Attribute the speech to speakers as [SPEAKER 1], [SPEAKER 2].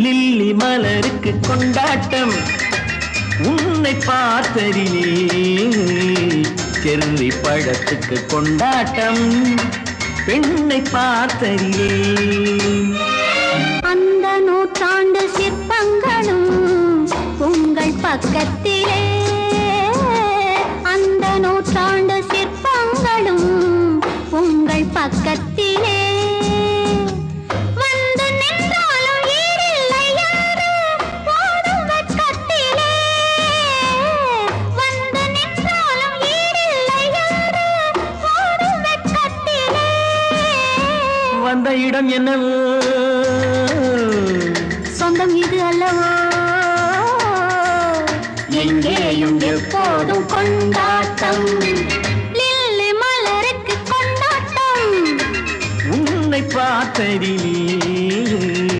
[SPEAKER 1] lily மலருக்கு கொண்டாட்டம் உன்னை பார்த்ததிலே செர்ரி பழத்துக்கு கொண்டாட்டம் பெண்ணை பார்த்ததிலே
[SPEAKER 2] அந்த நூற்றாண்டு சிற்பங்களும் உங்கள் பக்கத்திலே அந்த நூற்றாண்டு சிற்பங்களும் உங்கள் பக்கத்திலே
[SPEAKER 1] வந்த இடம் என்னவோ
[SPEAKER 2] சொந்தம் இது அல்லவோ எங்கேயும் எப்போதும் கொண்டாட்டம் லில்லி மலருக்கு கொண்டாட்டம்
[SPEAKER 1] உன்னை பார்த்ததிலே